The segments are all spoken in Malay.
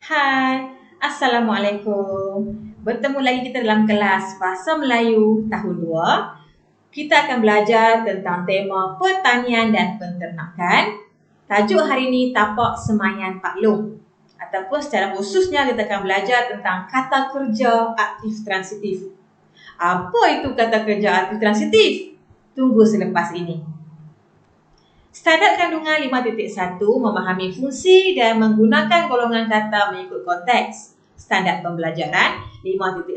Hai, Assalamualaikum. Bertemu lagi kita dalam kelas Bahasa Melayu tahun 2. Kita akan belajar tentang tema pertanian dan penternakan. Tajuk hari ini tapak semayan paklong. Ataupun secara khususnya kita akan belajar tentang kata kerja aktif transitif. Apa itu kata kerja aktif transitif? Tunggu selepas ini. Standard kandungan 5.1 memahami fungsi dan menggunakan golongan kata mengikut konteks. Standard pembelajaran 5.1.2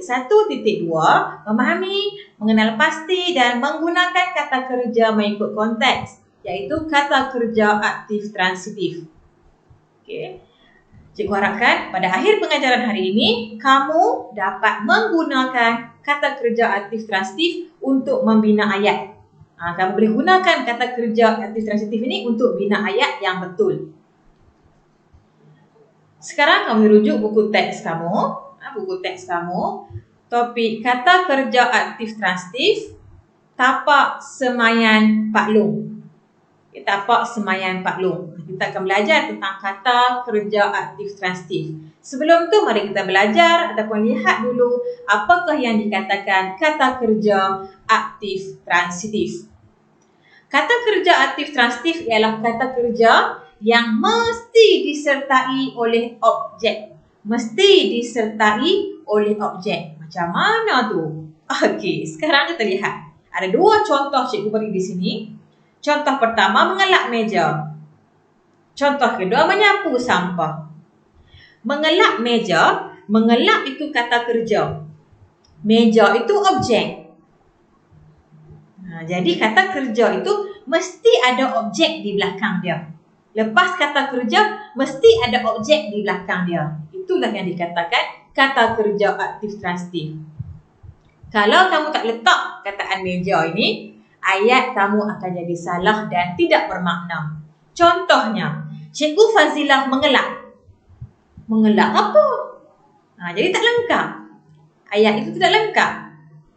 memahami, mengenal pasti dan menggunakan kata kerja mengikut konteks, iaitu kata kerja aktif transitif. Okey. Cikgu harapkan pada akhir pengajaran hari ini, kamu dapat menggunakan kata kerja aktif transitif untuk membina ayat. Kamu boleh gunakan kata kerja aktif transitif ini untuk bina ayat yang betul. Sekarang kamu rujuk buku teks kamu. Topik kata kerja aktif transitif, tapak semayan paklong. Tapak semayan paklong. Kita akan belajar tentang kata kerja aktif transitif. Sebelum tu mari kita belajar ataupun lihat dulu apakah yang dikatakan kata kerja aktif transitif. Kata kerja aktif transitif ialah kata kerja yang mesti disertai oleh objek. Mesti disertai oleh objek. Macam mana tu? Okey, sekarang kita lihat. Ada dua contoh cikgu beri di sini. Contoh pertama, mengelak meja. Contoh kedua, menyapu sampah. Mengelak meja, mengelak itu kata kerja. Meja itu objek. Jadi kata kerja itu mesti ada objek di belakang dia. Lepas kata kerja, mesti ada objek di belakang dia. Itulah yang dikatakan kata kerja aktif transitif. Kalau kamu tak letak kataan meja ini, ayat kamu akan jadi salah dan tidak bermakna. Contohnya, Cikgu Fazilah mengelak. Mengelak apa? Jadi tak lengkap. Ayat itu tidak lengkap.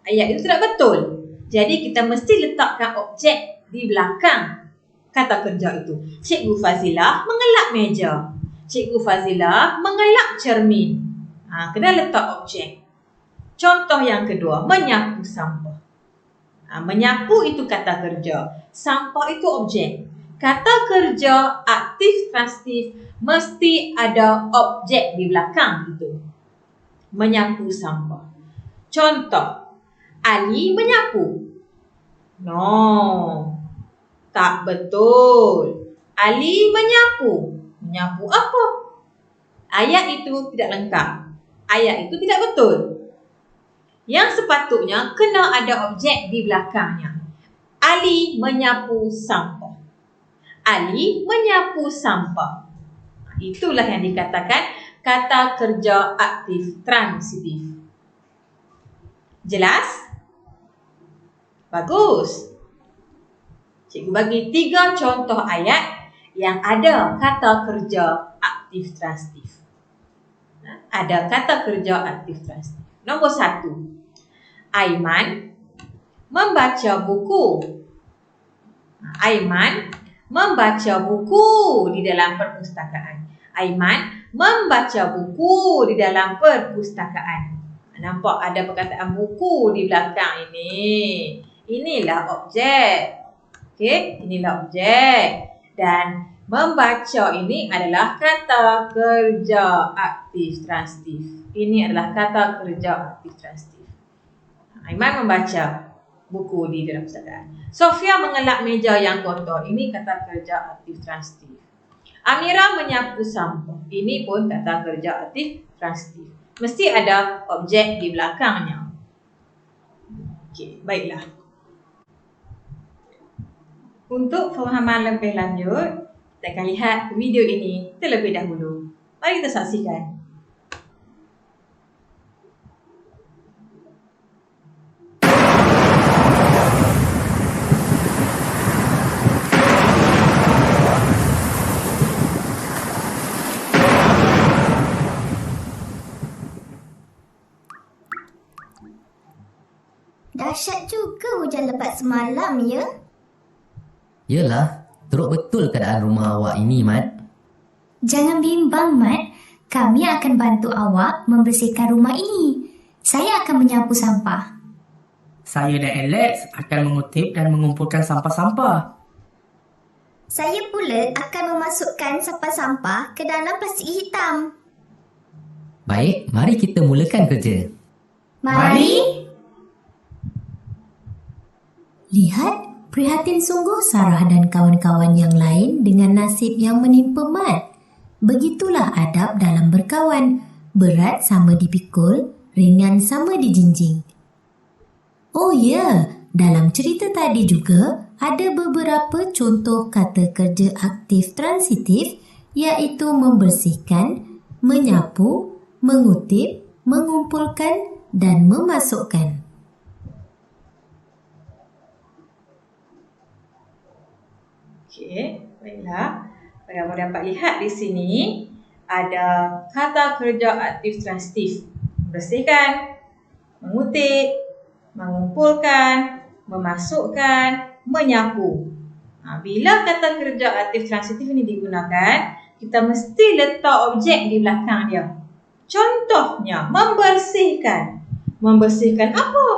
Ayat itu tidak betul. Jadi kita mesti letakkan objek di belakang kata kerja itu. Cikgu Fazilah mengelak meja. Cikgu Fazilah mengelak cermin. Kena letak objek. Contoh yang kedua, menyapu sampah. Menyapu itu kata kerja. Sampah itu objek. Kata kerja aktif transitif mesti ada objek di belakang itu. Menyapu sampah. Contoh, Ali menyapu. No, tak betul. Ali menyapu. Menyapu apa? Ayat itu tidak lengkap. Ayat itu tidak betul. Yang sepatutnya kena ada objek di belakangnya. Ali menyapu sampah. Ali menyapu sampah. Itulah yang dikatakan kata kerja aktif transitif. Jelas? Bagus. Cikgu bagi 3 contoh ayat yang ada kata kerja aktif transitif. Ada kata kerja aktif transitif. Nombor 1. Aiman membaca buku. Aiman membaca buku di dalam perpustakaan. Aiman membaca buku di dalam perpustakaan. Nampak ada perkataan buku di belakang ini. Inilah objek. Okey, inilah objek. Dan membaca ini adalah kata kerja aktif transitif. Ini adalah kata kerja aktif transitif. Aiman membaca buku di dalam perpustakaan. Sofia mengelak meja yang kotor. Ini kata kerja aktif transitif. Amira menyapu sampah. Ini pun kata kerja aktif transitif. Mesti ada objek di belakangnya. Okey, baiklah. Untuk pemahaman lebih lanjut, kita akan lihat video ini terlebih dahulu. Mari kita saksikan. Dahsyat juga hujan lebat semalam, ya? Yelah, teruk betul keadaan rumah awak ini, Mat. Jangan bimbang, Mat. Kami akan bantu awak membersihkan rumah ini. Saya akan menyapu sampah. Saya dan Alex akan mengutip dan mengumpulkan sampah-sampah. Saya pula akan memasukkan sampah-sampah ke dalam plastik hitam. Baik, mari kita mulakan kerja. Mari. Lihat, prihatin sungguh Sarah dan kawan-kawan yang lain dengan nasib yang menimpa Mat. Begitulah adab dalam berkawan. Berat sama dipikul, ringan sama dijinjing. Oh ya, dalam cerita tadi juga ada beberapa contoh kata kerja aktif transitif iaitu membersihkan, menyapu, mengutip, mengumpulkan dan memasukkan. Okey, baiklah. Kamu dapat lihat di sini ada kata kerja aktif transitif. Membersihkan, mengutip, mengumpulkan, memasukkan, menyapu. Bila kata kerja aktif transitif ini digunakan, kita mesti letak objek di belakang dia. Contohnya, membersihkan. Membersihkan apa?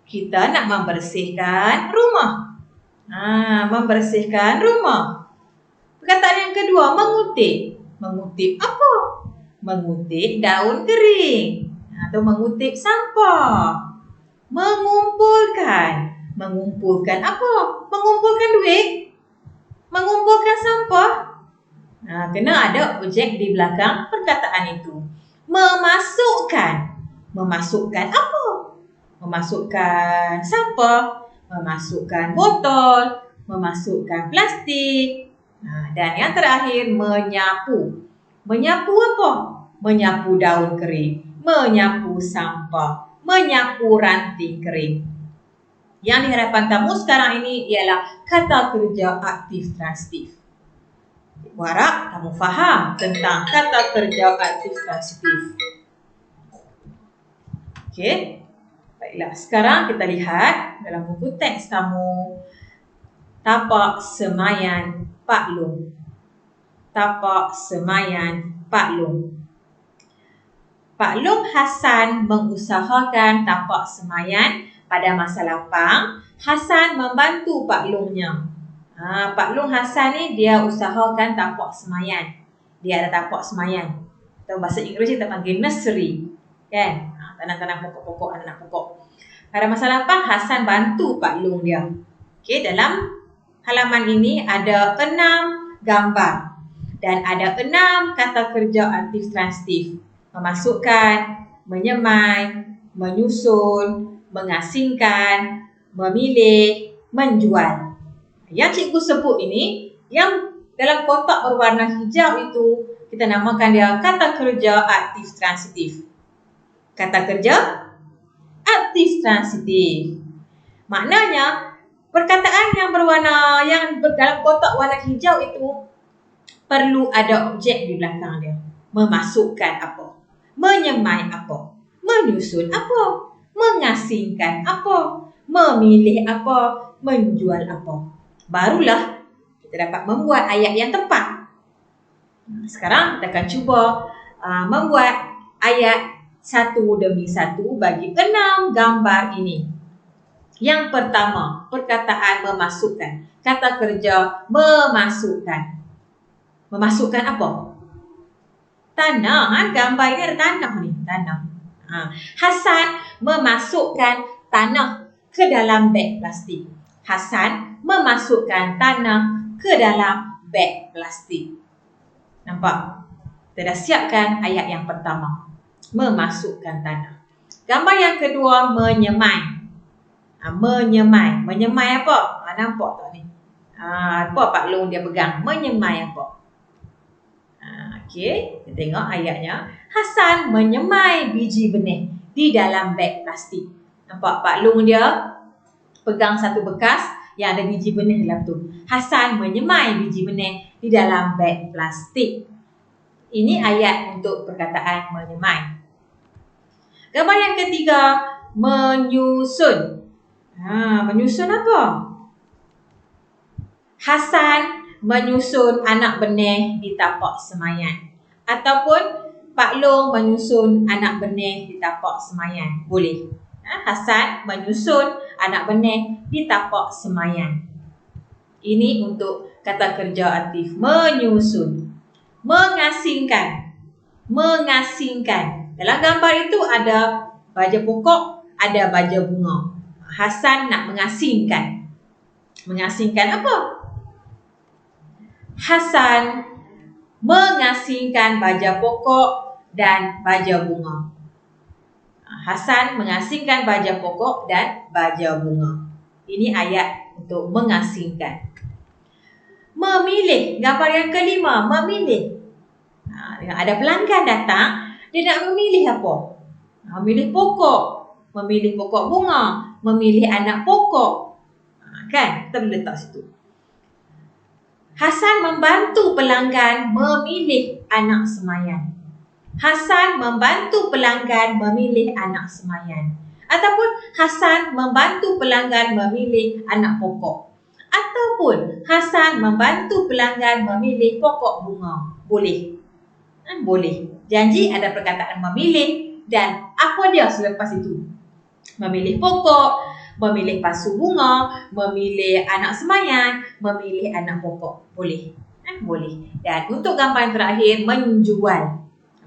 Kita nak membersihkan rumah. Membersihkan rumah. Perkataan yang kedua, mengutip. Mengutip apa? Mengutip daun kering atau mengutip sampah. Mengumpulkan. Mengumpulkan apa? Mengumpulkan duit. Mengumpulkan sampah. Kena ada objek di belakang perkataan itu. Memasukkan. Memasukkan apa? Memasukkan sampah. Memasukkan botol. Memasukkan plastik. Dan yang terakhir, menyapu. Menyapu apa? Menyapu daun kering. Menyapu sampah. Menyapu ranting kering. Yang diharapkan kamu sekarang ini ialah kata kerja aktif transitif. Ibu harap kamu faham tentang kata kerja aktif transitif. Okey. Baiklah, sekarang kita lihat dalam buku teks kamu tapak semayan Pak Long. Tapak semayan Pak Long. Pak Long Hasan mengusahakan tapak semayan pada masa lapang. Hasan membantu Pak Longnya. Pak Long Hasan ni dia usahakan tapak semayan. Dia ada tapak semayan. Atau bahasa Inggeris kita panggil nursery. Kan? Tanam-tanam pokok-pokok, anak pokok. Pada masa lapang Hasan bantu Pak Long dia. Okey, dalam halaman ini ada 6 gambar dan ada 6 kata kerja aktif transitif. Memasukkan, menyemai, menyusun, mengasingkan, memilih, menjual. Yang cikgu sebut ini, yang dalam kotak berwarna hijau itu, kita namakan dia kata kerja aktif transitif. Kata kerja aktif transitif. Maknanya, perkataan yang berwarna, yang dalam kotak warna hijau itu, perlu ada objek di belakang dia. Memasukkan apa? Menyemai apa? Menyusun apa? Mengasingkan apa? Memilih apa? Menjual apa? Barulah kita dapat membuat ayat yang tepat. Sekarang kita akan cuba membuat ayat satu demi satu bagi 6 gambar ini. Yang pertama, perkataan memasukkan. Kata kerja memasukkan. Memasukkan apa? Tanah. Gambar ini ada tanah ni. Tanah. Hasan memasukkan tanah ke dalam beg plastik. Hasan memasukkan tanah ke dalam beg plastik. Nampak? Kita dah siapkan ayat yang pertama. Memasukkan tanah. Gambar yang kedua, menyemai. Menyemai. Menyemai apa? Nampak tak ni? Apa Pak Long dia pegang? Menyemai apa? Okey, kita tengok ayatnya. Hasan menyemai biji benih di dalam beg plastik. Nampak Pak Long dia pegang satu bekas yang ada biji benih dalam tu. Hasan menyemai biji benih di dalam beg plastik. Ini ayat untuk perkataan menyemai. Gambar yang ketiga, menyusun. Menyusun apa? Hasan menyusun anak benih di tapak semayan. Ataupun Pak Long menyusun anak benih di tapak semayan. Boleh. Hasan menyusun anak benih di tapak semayan. Ini untuk kata kerja aktif. Menyusun. Mengasingkan. Mengasingkan. Dalam gambar itu ada baja pokok, ada baja bunga. Hasan nak mengasingkan. Mengasingkan apa? Hasan mengasingkan baja pokok dan baja bunga. Hasan mengasingkan baja pokok dan baja bunga. Ini ayat untuk mengasingkan. Memilih, gambar yang kelima, memilih. Ada pelanggan datang, dia nak memilih apa? Memilih pokok, memilih pokok bunga, memilih anak pokok. Kan? Kita boleh letak situ. Hasan membantu pelanggan memilih anak semayan. Hasan membantu pelanggan memilih anak semayan. Ataupun Hasan membantu pelanggan memilih anak pokok. Ataupun Hasan membantu pelanggan memilih pokok bunga. Boleh. Boleh. Janji ada perkataan memilih dan apa dia selepas itu. Memilih pokok, memilih pasu bunga, memilih anak semayan, memilih anak pokok. Boleh. Boleh. Dan untuk gambar yang terakhir, menjual.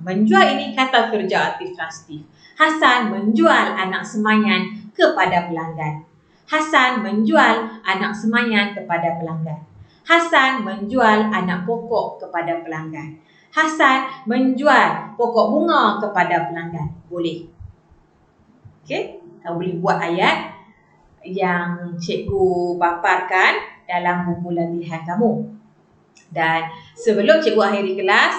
Menjual ini kata kerja aktif transitif. Hasan menjual anak semayan kepada pelanggan. Hasan menjual anak semayan kepada pelanggan. Hasan menjual anak pokok kepada pelanggan. Hasan menjual pokok bunga kepada pelanggan. Boleh. Okey? Kamu boleh buat ayat yang cikgu paparkan dalam buku latihan kamu. Dan sebelum cikgu akhiri kelas,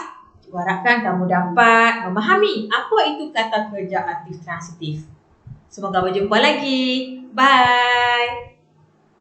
cikgu harapkan kamu dapat memahami apa itu kata kerja aktif transitif. Semoga berjumpa lagi. Bye.